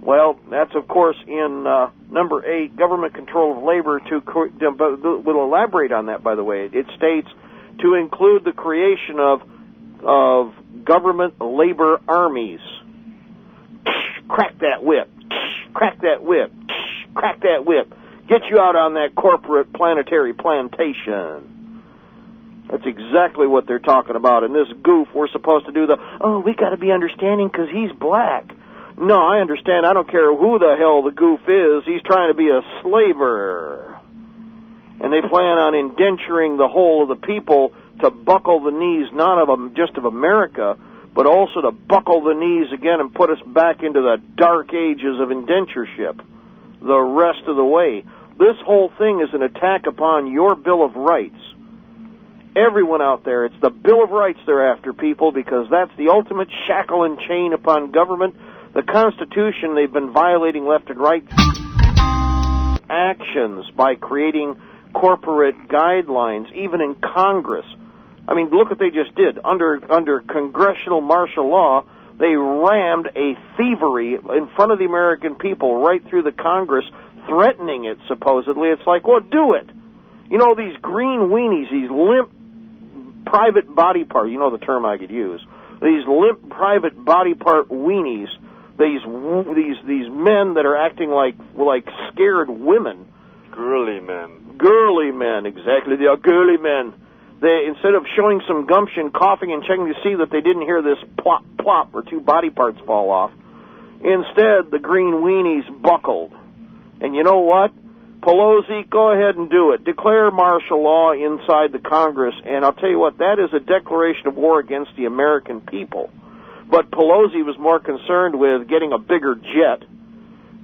Well, that's, of course, in number 8, government control of labor. We'll elaborate on that, by the way. It states to include the creation of government labor armies. Crack that whip. Crack that whip. Crack that whip. Get you out on that corporate planetary plantation. That's exactly what they're talking about. And this goof, we're supposed to do we got to be understanding because he's black. No, I understand. I don't care who the hell the goof is. He's trying to be a slaver. And they plan on indenturing the whole of the people to buckle the knees, not of just of America, but also to buckle the knees again and put us back into the dark ages of indentureship the rest of the way. This whole thing is an attack upon your Bill of Rights. Everyone out there, it's the Bill of Rights they're after, people, because that's the ultimate shackle and chain upon government. The Constitution they've been violating left and right. Actions by creating corporate guidelines, even in Congress. I mean, look what they just did. Under congressional martial law, they rammed a thievery in front of the American people right through the Congress, threatening it, supposedly. It's like, well, do it. You know, these green weenies, these limp private body part, you know the term I could use, these limp private body part weenies, these men that are acting like scared women. Girly men. Girly men, exactly. They are girly men. They, instead of showing some gumption, coughing and checking to see that they didn't hear this plop, plop, or 2 body parts fall off, instead the green weenies buckled. And you know what? Pelosi, go ahead and do it. Declare martial law inside the Congress, and I'll tell you what, that is a declaration of war against the American people. But Pelosi was more concerned with getting a bigger jet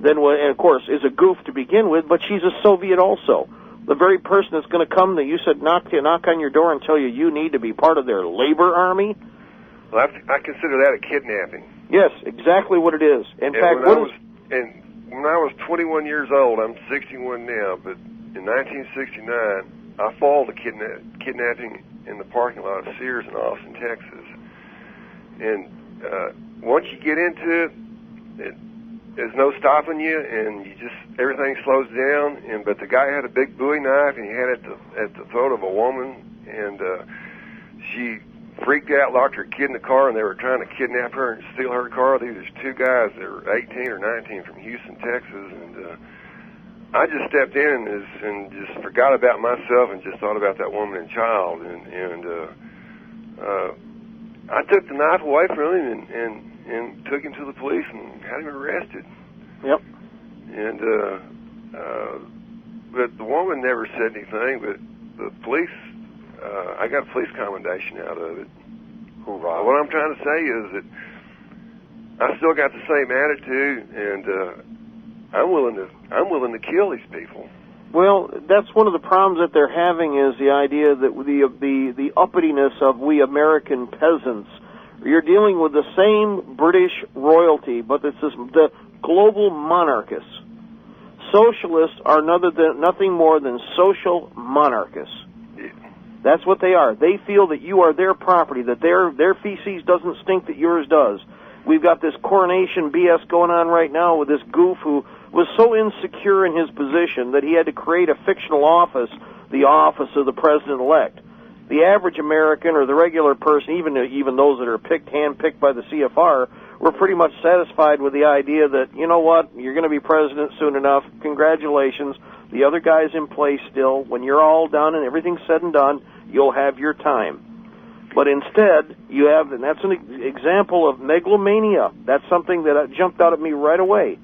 than, and of course, is a goof to begin with, but she's a Soviet also. The very person that's going to come that you said knock on your door and tell you need to be part of their labor army. Well, I consider that a kidnapping. Yes, exactly what it is. In fact, when I was 21 years old, I'm 61 now, but in 1969, I followed a kidnapping in the parking lot of Sears in Austin, Texas. And once you get into it, there's no stopping you, and everything slows down. But the guy had a big Bowie knife, and he had it at the throat of a woman, and she freaked out, locked her kid in the car, and they were trying to kidnap her and steal her car. These are 2 guys that were 18 or 19 from Houston, Texas, and I just stepped in and just forgot about myself and just thought about that woman and child, and I took the knife away from him and took him to the police and had him arrested. Yep. And but the woman never said anything, but the police, I got a police commendation out of it. Hoorah. What I'm trying to say is that I still got the same attitude, and I'm willing to kill these people. Well, that's one of the problems that they're having is the idea that the uppityness of we American peasants. You're dealing with the same British royalty, but this is the global monarchists. Socialists are nothing more than social monarchists. Yeah. That's what they are. They feel that you are their property, that their feces doesn't stink, that yours does. We've got this coronation BS going on right now with this goof who was so insecure in his position that he had to create a fictional office, the office of the president-elect. The average American or the regular person, even those that are hand-picked by the CFR, were pretty much satisfied with the idea that, you know what, you're going to be president soon enough. Congratulations. The other guy's in place still. When you're all done and everything's said and done, you'll have your time. But instead, you have, and that's an example of megalomania. That's something that jumped out at me right away.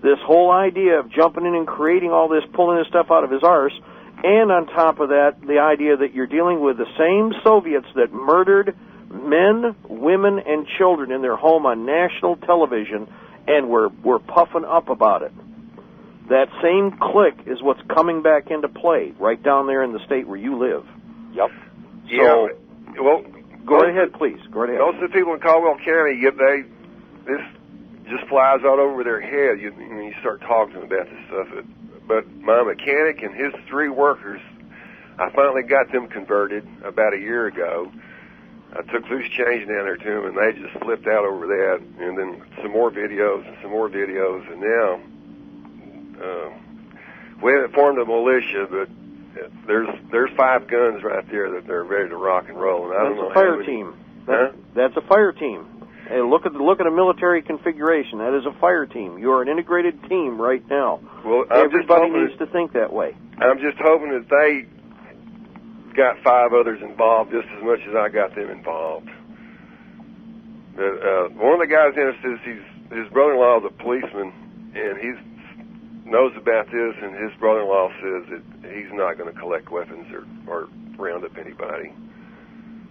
This whole idea of jumping in and creating all this, pulling this stuff out of his arse, and on top of that, the idea that you're dealing with the same Soviets that murdered men, women, and children in their home on national television, and we're puffing up about it. That same clique is what's coming back into play right down there in the state where you live. Yep. Yeah. Well, go ahead, please. Go ahead. Most of the people in Caldwell County, this just flies out over their head. You start talking to them about this stuff. But my mechanic and his 3 workers, I finally got them converted about a year ago. I took loose change down there to them, and they just flipped out over that. And then some more videos and some more videos, and now we haven't formed a militia, but there's 5 guns right there that they're ready to rock and roll. And I don't know That's a fire team. That's a fire team. Hey, look at a military configuration. That is a fire team. You are an integrated team right now. Well, everybody needs to think that way. I'm just hoping that they got 5 others involved just as much as I got them involved. One of the guys in it says his brother-in-law is a policeman, and he knows about this, and his brother-in-law says that he's not going to collect weapons or round up anybody.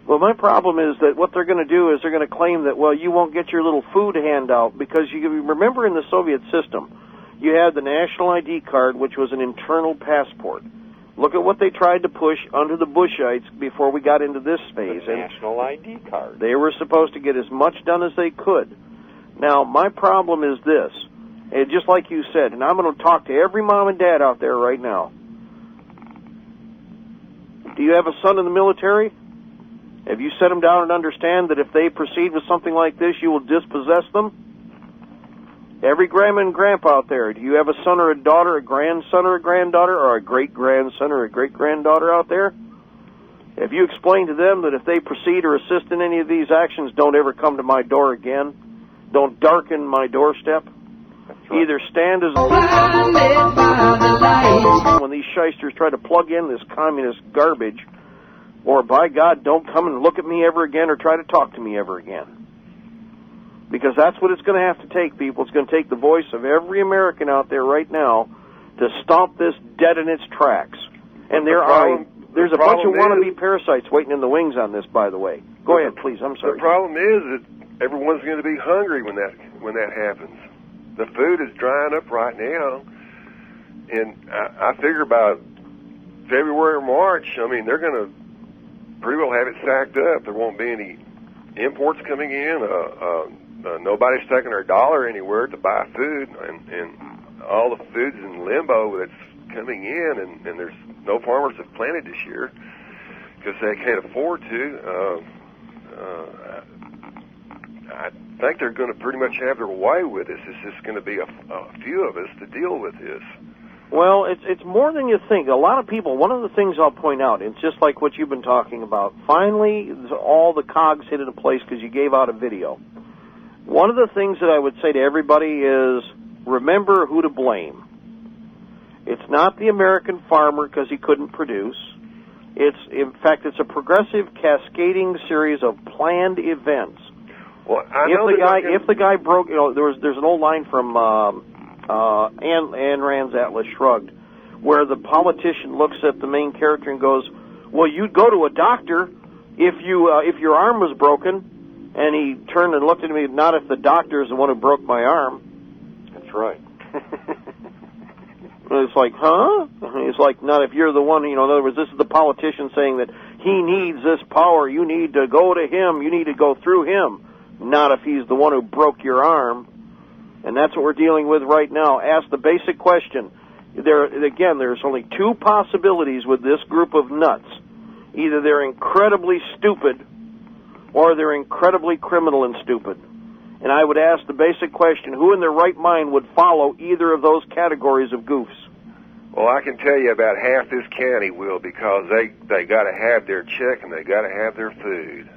Well, my problem is that what they're going to do is they're going to claim that, well, you won't get your little food handout, because you remember in the Soviet system, you had the national ID card, which was an internal passport. Look at what they tried to push under the Bushites before we got into this phase. The national ID card. They were supposed to get as much done as they could. Now, my problem is this, and just like you said, and I'm going to talk to every mom and dad out there right now. Do you have a son in the military? Have you set them down and understand that if they proceed with something like this, you will dispossess them? Every grandma and grandpa out there, do you have a son or a daughter, a grandson or a granddaughter, or a great-grandson or a great-granddaughter out there? Have you explained to them that if they proceed or assist in any of these actions, don't ever come to my door again? Don't darken my doorstep? Right. Either stand as when these shysters try to plug in this communist garbage, or by God, don't come and look at me ever again or try to talk to me ever again. Because that's what it's going to have to take, people. It's going to take the voice of every American out there right now to stomp this dead in its tracks. And there's a bunch of wannabe parasites waiting in the wings on this, by the way. Go ahead, please. I'm sorry. The problem is that everyone's going to be hungry when that happens. The food is drying up right now, and I figure about February or March, I mean, they're going to pretty well have it sacked up. There won't be any imports coming in. Nobody's taking their dollar anywhere to buy food, and all the food's in limbo that's coming in, and there's no farmers have planted this year because they can't afford to. I think they're going to pretty much have their way with this. It's just going to be a few of us to deal with this. Well, it's more than you think. A lot of people, one of the things I'll point out, it's just like what you've been talking about. Finally, all the cogs hit into place because you gave out a video. One of the things that I would say to everybody is remember who to blame. It's not the American farmer because he couldn't produce. In fact, it's a progressive cascading series of planned events. Well, if the guy broke, there's an old line from Ayn Rand's Atlas Shrugged, where the politician looks at the main character and goes, "Well, you'd go to a doctor if your arm was broken," and he turned and looked at me. Not if the doctor is the one who broke my arm. That's right. It's like, huh? It's like, not if you're the one. In other words, this is the politician saying that he needs this power. You need to go to him. You need to go through him. Not if he's the one who broke your arm. And that's what we're dealing with right now. Ask the basic question. There's only 2 possibilities with this group of nuts. Either they're incredibly stupid or they're incredibly criminal and stupid. And I would ask the basic question, who in their right mind would follow either of those categories of goofs? Well, I can tell you about half this county will, because they got to have their check and they got to have their food.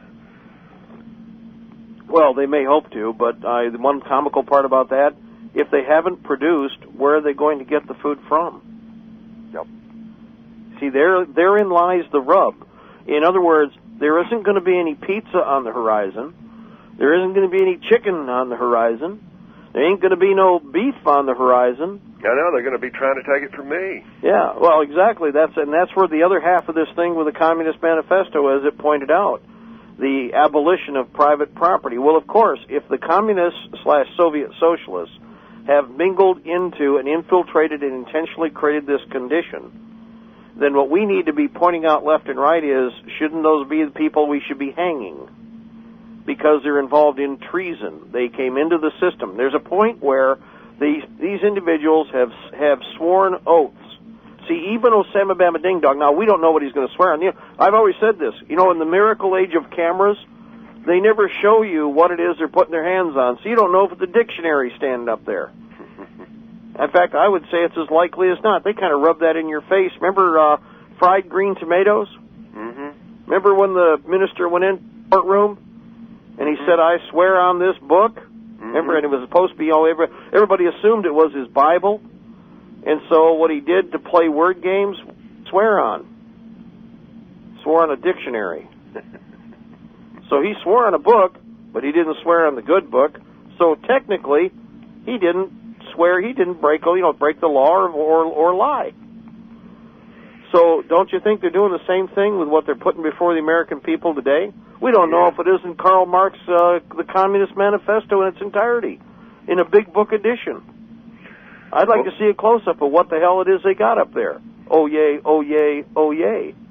Well, they may hope to, but the one comical part about that, if they haven't produced, where are they going to get the food from? Yep. See, therein lies the rub. In other words, there isn't going to be any pizza on the horizon. There isn't going to be any chicken on the horizon. There ain't going to be no beef on the horizon. I know, they're going to be trying to take it from me. Yeah, well, exactly. That's where the other half of this thing with the Communist Manifesto, as it pointed out, the abolition of private property. Well, of course, if the communists/Soviet socialists have mingled into and infiltrated and intentionally created this condition, then what we need to be pointing out left and right is, shouldn't those be the people we should be hanging? Because they're involved in treason. They came into the system. There's a point where these individuals have sworn oaths. See, even Osama Bama Ding Dong, now we don't know what he's going to swear on. I've always said this. In the miracle age of cameras, they never show you what it is they're putting their hands on, so you don't know if it's a dictionary standing up there. In fact, I would say it's as likely as not. They kind of rub that in your face. Remember fried green tomatoes? Mm-hmm. Remember when the minister went in the courtroom and he said, "I swear on this book"? Remember, and it was supposed to be everybody assumed it was his Bible, and so what he did to play word games, swore on a dictionary. So he swore on a book, but he didn't swear on the good book. So technically, he didn't swear. He didn't break the law or lie. So don't you think they're doing the same thing with what they're putting before the American people today? We don't know if it isn't Karl Marx, the Communist Manifesto in its entirety, in a big book edition. I'd like to see a close-up of what the hell it is they got up there. Oh, yay, oh, yay, oh, yay.